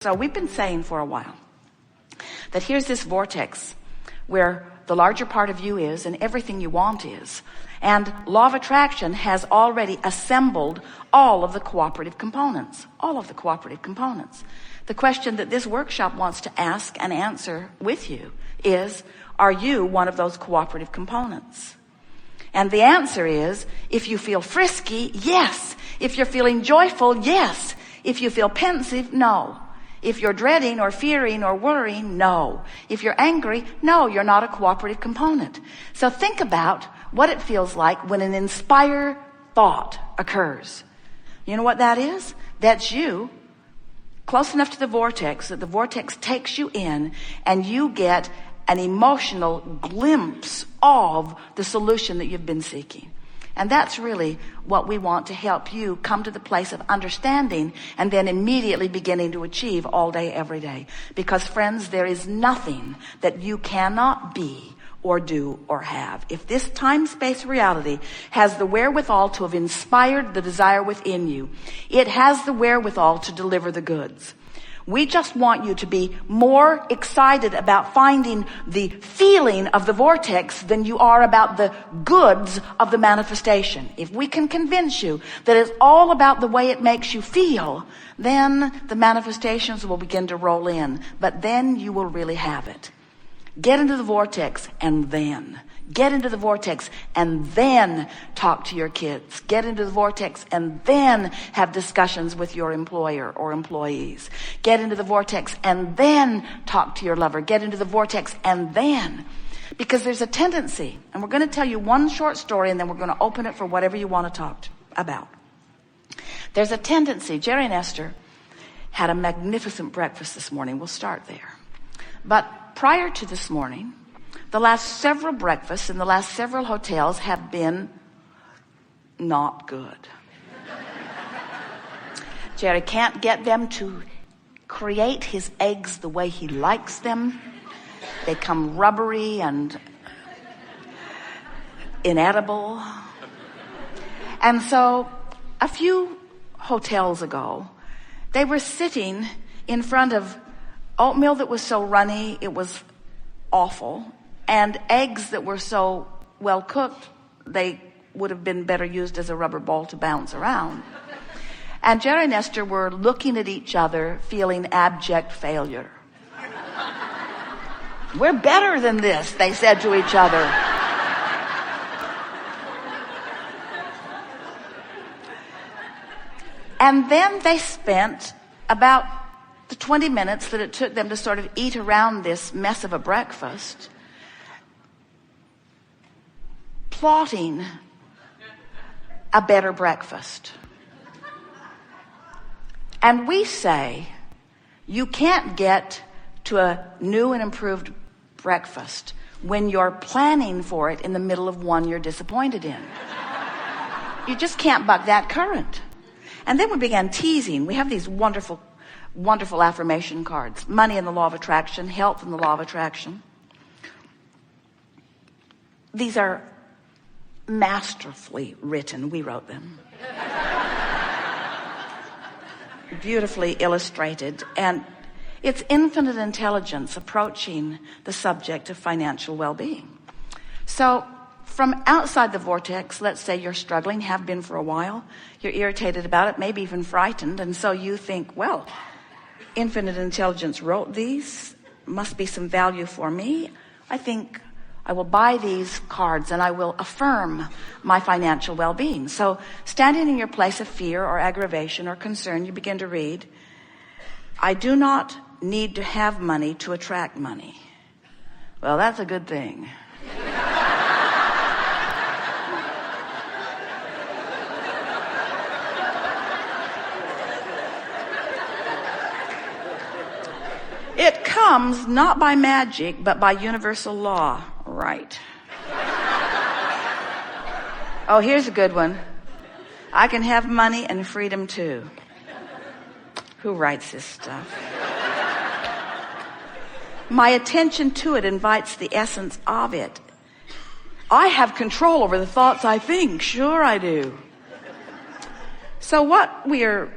So we've been saying for a while that here's this vortex where the larger part of you is and everything you want is. And law of attraction has already assembled all of the cooperative components. All of the cooperative components. The question that this workshop wants to ask and answer with you is, are you one of those cooperative components? And the answer is, if you feel frisky, yes. If you're feeling joyful, yes. If you feel pensive, no. If you're dreading or fearing or worrying, no. If you're angry, no, you're not a cooperative component. So think about what it feels like when an inspired thought occurs. You know what that is? That's you close enough to the vortex that the vortex takes you in and you get an emotional glimpse of the solution that you've been seeking. And that's really what we want to help you come to the place of understanding and then immediately beginning to achieve all day, every day. Because friends, there is nothing that you cannot be or do or have. If this time-space reality has the wherewithal to have inspired the desire within you, it has the wherewithal to deliver the goods. We just want you to be more excited about finding the feeling of the vortex than you are about the goods of the manifestation. If we can convince you that it's all about the way it makes you feel, then the manifestations will begin to roll in. But then you will really have it. Get into the vortex and then. Get into the vortex and then talk to your kids. Get into the vortex and then have discussions with your employer or employees. Get into the vortex and then talk to your lover. Get into the vortex and then. Because there's a tendency, and we're going to tell you one short story and then we're going to open it for whatever you want to talk about. There's a tendency. Jerry and Esther had a magnificent breakfast this morning. We'll start there. But prior to this morning, the last several breakfasts in the last several hotels have been not good. Jerry can't get them to create his eggs the way he likes them. They come rubbery and inedible. And so a few hotels ago, they were sitting in front of oatmeal that was so runny, it was awful. And eggs that were so well cooked, they would have been better used as a rubber ball to bounce around. And Jerry and Esther were looking at each other, feeling abject failure. We're better than this, they said to each other. And then they spent about the 20 minutes that it took them to sort of eat around this mess of a breakfast plotting a better breakfast. And we say you can't get to a new and improved breakfast when you're planning for it in the middle of one you're disappointed in. You just can't buck that current. And then we began teasing. We have these wonderful affirmation cards. Money and the law of attraction, health and the law of attraction. These are masterfully written. We wrote them. Beautifully illustrated. And it's infinite intelligence approaching the subject of financial well-being. So from outside the vortex, let's say you're struggling, have been for a while, you're irritated about it, maybe even frightened, and so you think, well, infinite intelligence wrote these, must be some value for me. I think I will buy these cards and I will affirm my financial well-being. So standing in your place of fear or aggravation or concern, you begin to read, I do not need to have money to attract money. Well, that's a good thing. It comes not by magic, but by universal law. Right. Oh, here's a good one. I can have money and freedom too. Who writes this stuff? My attention to it invites the essence of it. I have control over the thoughts I think. Sure I do. So what we are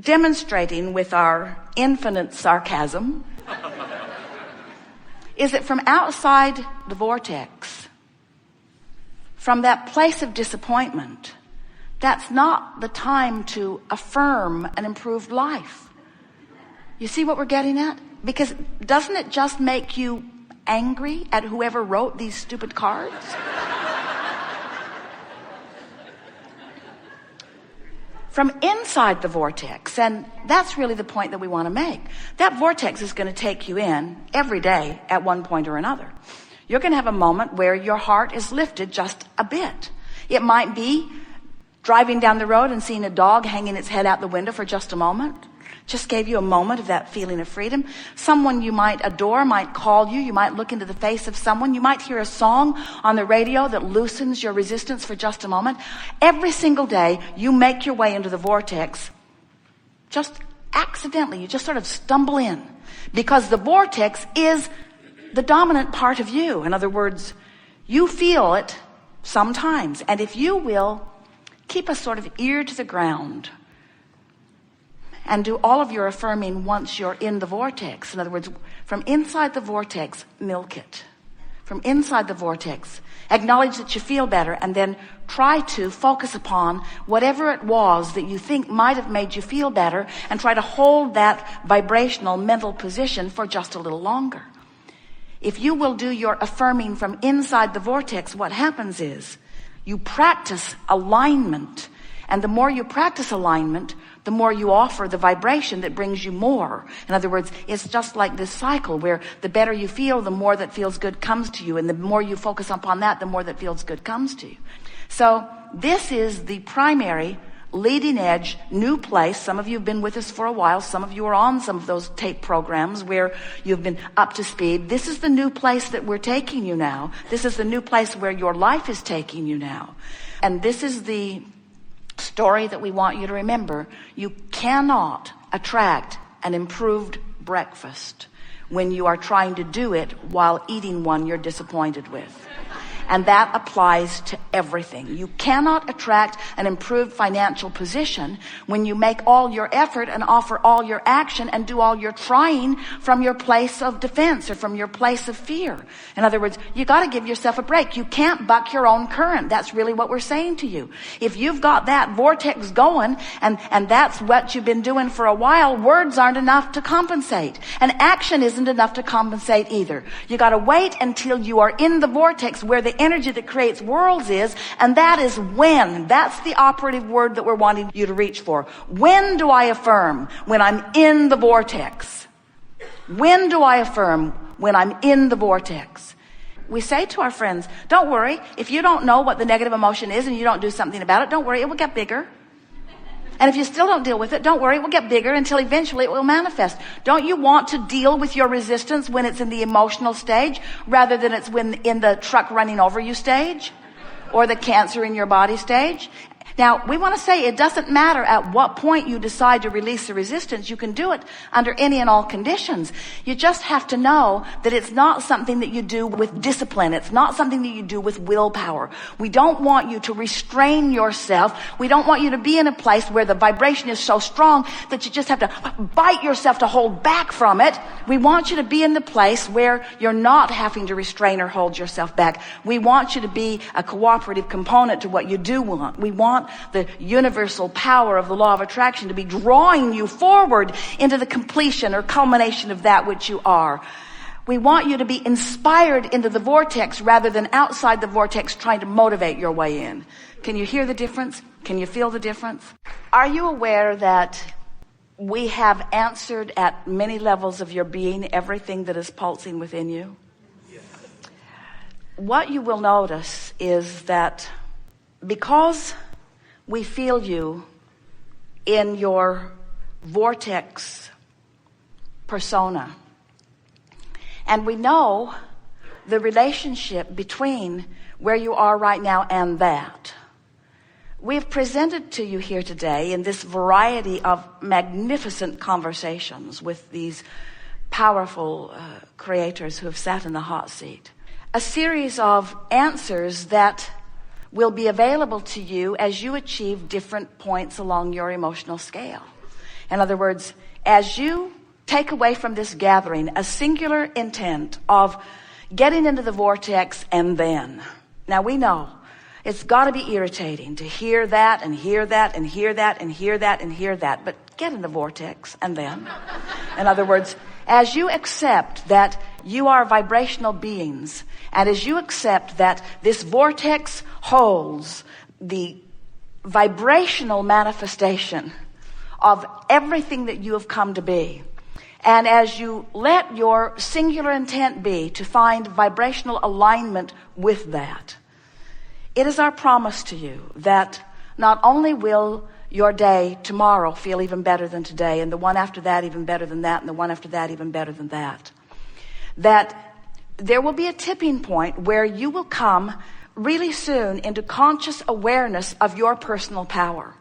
demonstrating with our infinite sarcasm is that from outside the vortex, from that place of disappointment, that's not the time to affirm an improved life. You see what we're getting at? Because doesn't it just make you angry at whoever wrote these stupid cards? From inside the vortex, and that's really the point that we want to make. That vortex is going to take you in every day at one point or another. You're going to have a moment where your heart is lifted just a bit. It might be driving down the road and seeing a dog hanging its head out the window for just a moment. Just gave you a moment of that feeling of freedom. Someone you might adore might call you. You might look into the face of someone. You might hear a song on the radio that loosens your resistance for just a moment. Every single day, you make your way into the vortex just accidentally. You just sort of stumble in because the vortex is the dominant part of you. In other words, you feel it sometimes. And if you will keep a sort of ear to the ground and do all of your affirming once you're in the vortex. In other words, from inside the vortex, milk it. From inside the vortex, acknowledge that you feel better, and then try to focus upon whatever it was that you think might have made you feel better, and try to hold that vibrational mental position for just a little longer. If you will do your affirming from inside the vortex, what happens is you practice alignment. And the more you practice alignment, the more you offer the vibration that brings you more. In other words, it's just like this cycle where the better you feel, the more that feels good comes to you. And the more you focus upon that, the more that feels good comes to you. So this is the primary leading edge new place. Some of you have been with us for a while. Some of you are on some of those tape programs where you've been up to speed. This is the new place that we're taking you now. This is the new place where your life is taking you now. And this is the story that we want you to remember. You cannot attract an improved breakfast when you are trying to do it while eating one you're disappointed with. And that applies to everything. You cannot attract an improved financial position when you make all your effort and offer all your action and do all your trying from your place of defense or from your place of fear. In other words, you got to give yourself a break. You can't buck your own current. That's really what we're saying to you. If you've got that vortex going and that's what you've been doing for a while, words aren't enough to compensate. And action isn't enough to compensate either. You got to wait until you are in the vortex where the energy that creates worlds is, and that is when. That's the operative word that we're wanting you to reach for. When do I affirm? When I'm in the vortex. When do I affirm? When I'm in the vortex. We say to our friends, don't worry, if you don't know what the negative emotion is and you don't do something about it, don't worry, it will get bigger. And if you still don't deal with it, don't worry, it will get bigger until eventually it will manifest. Don't you want to deal with your resistance when it's in the emotional stage rather than it's when in the truck running over you stage or the cancer in your body stage? Now, we want to say it doesn't matter at what point you decide to release the resistance. You can do it under any and all conditions. You just have to know that it's not something that you do with discipline. It's not something that you do with willpower. We don't want you to restrain yourself. We don't want you to be in a place where the vibration is so strong that you just have to bite yourself to hold back from it. We want you to be in the place where you're not having to restrain or hold yourself back. We want you to be a cooperative component to what you do want. We want the universal power of the law of attraction to be drawing you forward into the completion or culmination of that which you are. We want you to be inspired into the vortex rather than outside the vortex trying to motivate your way in. Can you hear the difference? Can you feel the difference? Are you aware that we have answered at many levels of your being everything that is pulsing within you? Yes. What you will notice is that because we feel you in your vortex persona, and we know the relationship between where you are right now and that. We've presented to you here today in this variety of magnificent conversations with these powerful creators who have sat in the hot seat, a series of answers that will be available to you as you achieve different points along your emotional scale. In other words, as you take away from this gathering a singular intent of getting into the vortex and then. Now we know it's got to be irritating to hear that and hear that and hear that and hear that and hear that, but get in the vortex and then. In other words, as you accept that you are vibrational beings, and as you accept that this vortex holds the vibrational manifestation of everything that you have come to be, and as you let your singular intent be to find vibrational alignment with that, it is our promise to you that not only will your day tomorrow feel even better than today, and the one after that even better than that, and the one after that even better than that, that there will be a tipping point where you will come really soon into conscious awareness of your personal power.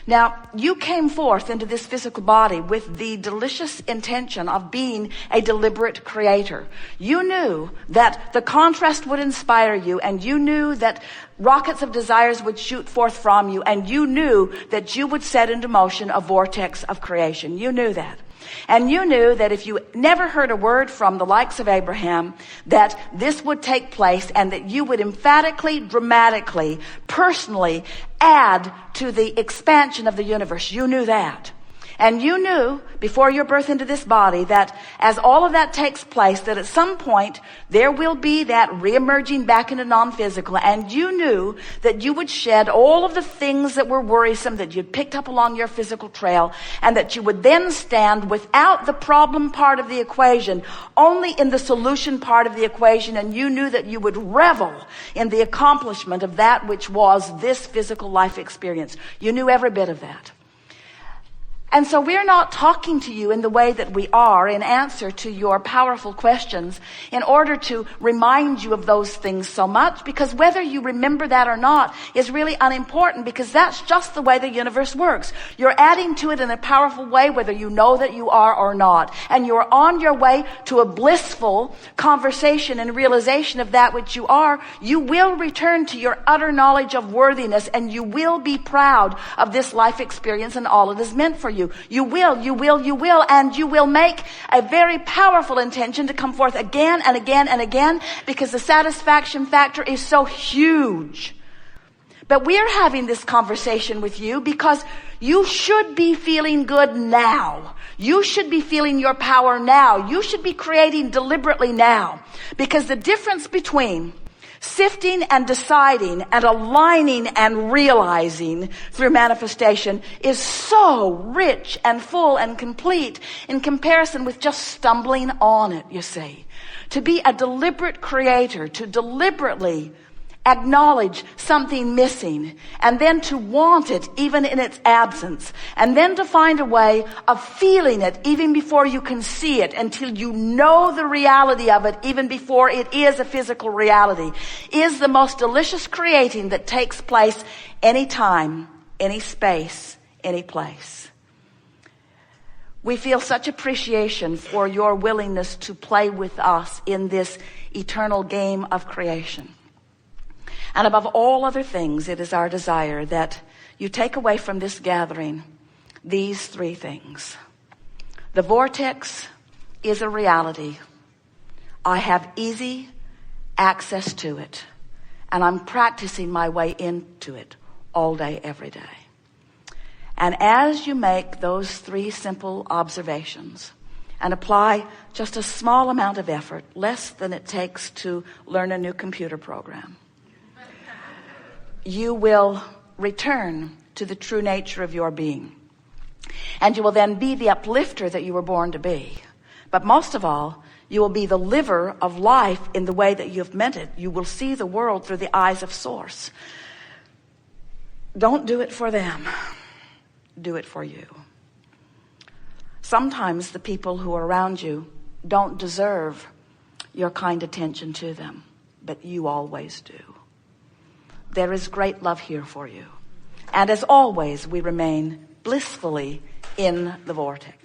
Now, you came forth into this physical body with the delicious intention of being a deliberate creator. You knew that the contrast would inspire you, and you knew that rockets of desires would shoot forth from you, and you knew that you would set into motion a vortex of creation. You knew that. And you knew that if you never heard a word from the likes of Abraham, that this would take place, and that you would emphatically, dramatically, personally add to the expansion of the universe. You knew that. And you knew before your birth into this body that as all of that takes place, that at some point there will be that reemerging back into non-physical. And you knew that you would shed all of the things that were worrisome that you'd picked up along your physical trail, and that you would then stand without the problem part of the equation, only in the solution part of the equation. And you knew that you would revel in the accomplishment of that which was this physical life experience. You knew every bit of that. And so we're not talking to you in the way that we are in answer to your powerful questions in order to remind you of those things so much, because whether you remember that or not is really unimportant, because that's just the way the universe works. You're adding to it in a powerful way whether you know that you are or not. And you're on your way to a blissful conversation and realization of that which you are. You will return to your utter knowledge of worthiness, and you will be proud of this life experience and all it is meant for you. You will, and you will make a very powerful intention to come forth again and again and again, because the satisfaction factor is so huge. But we're having this conversation with you because you should be feeling good now. You should be feeling your power now. You should be creating deliberately now, because the difference between sifting and deciding and aligning and realizing through manifestation is so rich and full and complete in comparison with just stumbling on it, you see. To be a deliberate creator, to deliberately acknowledge something missing, and then to want it even in its absence, and then to find a way of feeling it even before you can see it, until you know the reality of it even before it is a physical reality, is the most delicious creating that takes place any time, any space, any place. We feel such appreciation for your willingness to play with us in this eternal game of creation. And above all other things, it is our desire that you take away from this gathering these three things. The vortex is a reality. I have easy access to it, and I'm practicing my way into it all day, every day. And as you make those three simple observations and apply just a small amount of effort, less than it takes to learn a new computer program, you will return to the true nature of your being. And you will then be the uplifter that you were born to be. But most of all, you will be the liver of life in the way that you've meant it. You will see the world through the eyes of Source. Don't do it for them. Do it for you. Sometimes the people who are around you don't deserve your kind attention to them, but you always do. There is great love here for you. And as always, we remain blissfully in the vortex.